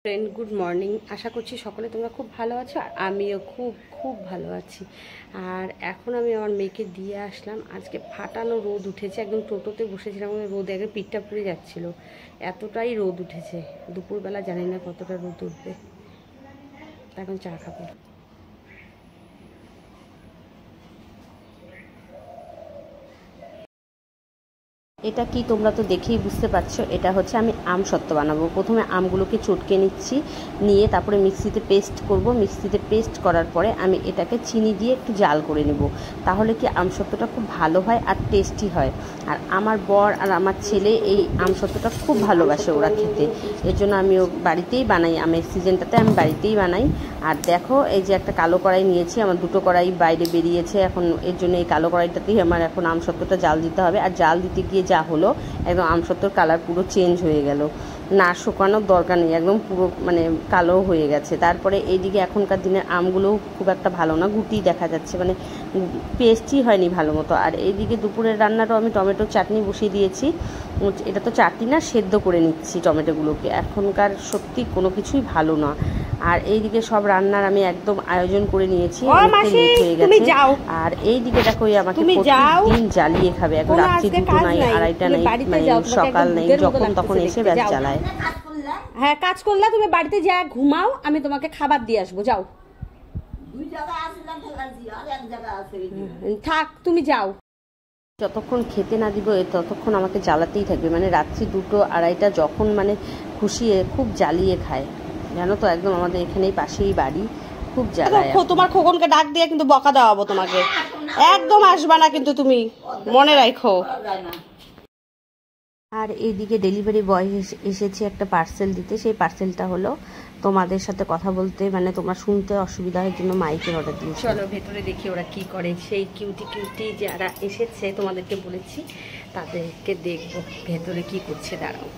Friend, good morning. আশা করছি সকলে তোমরা খুব ভালো আছো, আর আমিও খুব খুব ভালো আছি। আর এখন আমি আমার মেয়েকে দিয়ে আসলাম। আজকে ফাটানো রোদ উঠেছে, একদম টোটোতে বসেছিলাম, রোদ একদম পিঠটা পুড়ে যাচ্ছিলো, এতটাই রোদ উঠেছে। দুপুরবেলা জানি না কতটা রোদ উঠবে। এখন চা খাবো। এটা কি তোমরা তো দেখেই বুঝতে পারছো, এটা হচ্ছে আমি আমসত্ত্ব বানাবো। প্রথমে আমগুলোকে চটকে নিচ্ছি, নিয়ে তারপরে মিক্সিতে পেস্ট করব। মিক্সিতে পেস্ট করার পরে আমি এটাকে চিনি দিয়ে একটু জাল করে নেব, তাহলে কি আমসত্ত্বটা খুব ভালো হয় আর টেস্টি হয়। আর আমার বর আর আমার ছেলে এই আমসত্ত্বটা খুব ভালোবাসে ওরা খেতে, এর জন্য আমিও বাড়িতেই বানাই। আমের সিজনটাতে আমি বাড়িতেই বানাই। আর দেখো, এই যে একটা কালো কড়াই নিয়েছি, আমার দুটো কড়াই বাইরে বেরিয়েছে এখন, এর জন্য এই কালো কড়াইটাতেই আমার এখন আমসত্ত্বটা জাল দিতে হবে। আর জাল দিতে গিয়ে যা হলো, একদম আমসত্ত্বর কালার পুরো চেঞ্জ হয়ে গেল, না শুকানোর দরকার নেই, একদম পুরো মানে কালো হয়ে গেছে। তারপরে এইদিকে এখনকার দিনের আমগুলোও খুব একটা ভালো না, গুটি দেখা যাচ্ছে, মানে পেস্টই হয়নি ভালো মতো। আর এইদিকে দুপুরের রান্নাটাও আমি টমেটোর চাটনি বসিয়ে দিয়েছি। এটা তো চাটনি না, সেদ্ধ করে নিচ্ছি টমেটোগুলোকে। এখনকার সত্যি কোনো কিছুই ভালো না। আর এইদিকে সব রান্নার আমি একদম আয়োজন করে নিয়েছি, হয়ে গেছে। আর এইদিকে দেখো, আমাকে প্রতিদিন জ্বালিয়ে খাবে, এখন রাত্রি 2টো নাই, 2:30 নাই, মানে সকাল নেই, যখন তখন এসে ব্যাস জ্বালায়। হ্যাঁ, কাজ করলে তুমি বাড়িতে যা ঘুমাও, আমি তোমাকে খাবার দিয়ে আসবো। যাও, থাক, তুমি যাও। যতক্ষণ খেতে না দিব ততক্ষণ আমাকে জ্বালাতেই থাকবে, মানে রাত্রি 2টো 2:30 যখন মানে খুশি খুব জ্বালিয়ে খায়, জানো তো। একদম আমাদের এখানেই পাশেই বাড়ি, খুব জ্বালায়। তোমার খোকনকে ডাক দিয়ে কিন্তু বকা দেওয়াবো তোমাকে, একদম আসবা না কিন্তু, তুমি মনে রাখো। আর এইদিকে ডেলিভারি বয় এসেছে একটা পার্সেল দিতে। সেই পার্সেলটা হলো তোমাদের সাথে কথা বলতে, মানে তোমরা শুনতে অসুবিধা হয় জন্য মাইকের অর্ডার দিয়েছি। চলো ভেতরে দেখি ওরা কি করে। সেই কিউটি কিউটি যারা এসেছে তোমাদেরকে বলেছি, তাদেরকে দেখবো ভেতরে কি করছে। দাঁড়াও,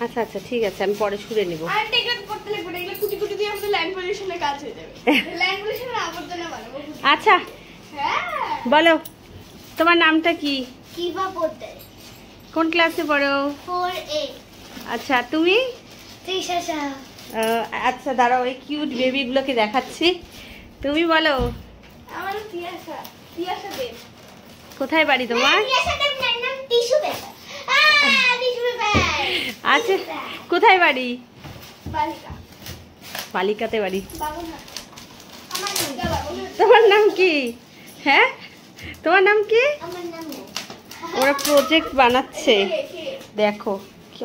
আচ্ছা আচ্ছা ঠিক আছে, আমি পরে শুনে নিবো। আচ্ছা বলো, তোমার নামটা কি? কোন ক্লাসে পড়ো? 4A। আচ্ছা, তুমি? তৃষা। আচ্ছা দাঁড়াও, ওই কিউট বেবি গুলোকে দেখাচ্ছি। তুমি বলো। আমার তিয়াশা দেব। কোথায় বাড়ি তোমার? তিয়াশা দেব নাম টিস্যু পেপার। Tissue paper. আচ্ছা, কোথায় বাড়ি? বালিকা। বালিকাতে বাড়ি। বাবুনা। আমার নাম বাবুনা। তোমার নাম কি? হ্যাঁ, তোমার নাম কি? আমার নাম নেই। ওরা প্রজেক্ট বানাচ্ছে, দেখো কি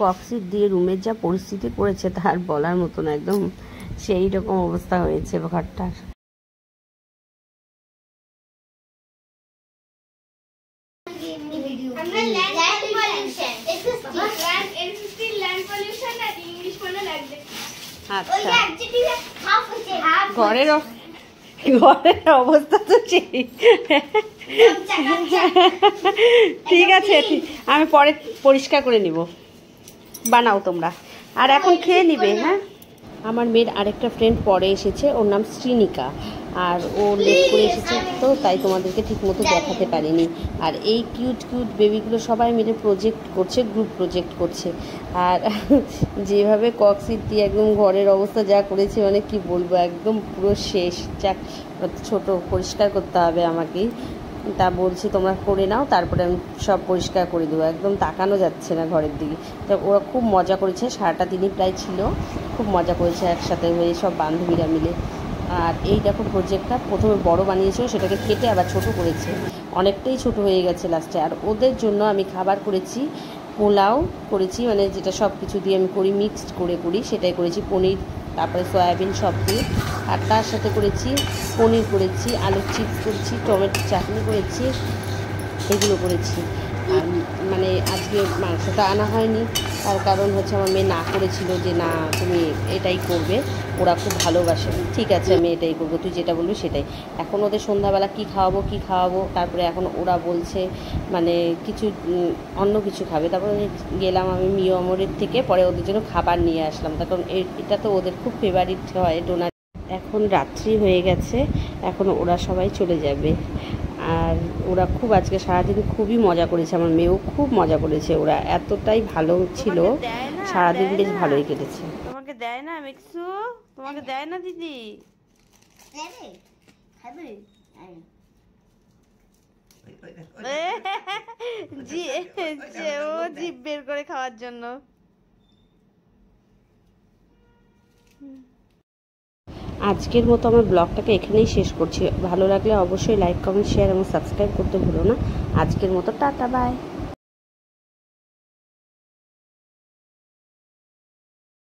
কক্সিট দিয়ে রুমের যা পরিস্থিতি করেছে তার বলার মতো না, একদম সেই রকম অবস্থা হয়েছে ঘরটার। আচ্ছা, ঘরের অবস্থা তো ঠিক আছে, আমি পরে পরিষ্কার করে নিব, বানাও তোমরা। আর এখন খেয়ে নিবে। হ্যাঁ, আমার মেয়ের আরেকটা ফ্রেন্ড পরে এসেছে, ওর নাম শ্রীনিকা, আর ও লেট করে এসেছে, তো তাই তোমাদেরকে ঠিকমতো দেখাতে পারিনি। আর এই কিউট কিউট বেবিগুলো সবাই মিলে প্রজেক্ট করছে, গ্রুপ প্রজেক্ট করছে। আর যেভাবে কক্সিট দিয়ে একদম ঘরের অবস্থা যা করেছে, মানে কি বলবো, একদম পুরো শেষ। যাক, ছোট পরিষ্কার করতে হবে আমাকেই, তা বলছি তোমরা করে নাও, তারপরে আমি সব পরিষ্কার করে দেবো। একদম তাকানো যাচ্ছে না ঘরের দিকে। তো ওরা খুব মজা করেছে, সারাটা দিনই প্রায় ছিল, খুব মজা করেছে একসাথে হয়ে সব বান্ধবীরা মিলে। আর এই দেখো প্রজেক্টটা প্রথমে বড় বানিয়েছিল, সেটাকে কেটে আবার ছোট করেছে, অনেকটাই ছোট হয়ে গেছে লাস্টে। আর ওদের জন্য আমি খাবার করেছি, পোলাও করেছি, মানে যেটা সব কিছু দিয়ে আমি করি, মিক্সড করে করি, সেটাই করেছি। পনির, তারপরে সয়াবিন সব দিয়ে। আর তার সাথে করেছি পনির করেছি, আলুর চিপস করেছি, টমেটো চাটনি করেছি, এগুলো করেছি। আর মানে আজকে মাংসটা আনা হয়নি, তার কারণ হচ্ছে আমার মেয়ে না করেছিল যে না তুমি এটাই করবে, ওরা খুব ভালোবাসে। ঠিক আছে, আমি এটাই করবো, তুই যেটা বলবি সেটাই। এখন ওদের সন্ধ্যাবেলা কি খাওয়াবো, তারপরে এখন ওরা বলছে মানে কিছু অন্য কিছু খাবে। তারপরে গেলাম আমি মিও আমরের থেকে, পরে ওদের জন্য খাবার নিয়ে আসলাম, তার কারণ এটা তো ওদের খুব ফেভারিট হয়, ডোনাট। এখন রাত্রি হয়ে গেছে, এখন ওরা সবাই চলে যাবে। আর ওরা খুব আজকে সারাদিন খুবই মজা করেছে, আমার মেয়েও খুব মজা করেছে। ওরা এতটাই ভালো ছিল, সারাদিন বেশ ভালোই কেটেছে। তোমাকে দেয় না মিক্সু? তোমাকে দেয় না দিদি? ও জিভ বের করে খাওয়ার জন্য। আজকের মতো আমার ব্লগটাকে এখানেই শেষ করছি। ভালো লাগলে অবশ্যই লাইক, কমেন্ট, শেয়ার এবং সাবস্ক্রাইব করতে ভুলো না। আজকের মতো টাটা, বাই।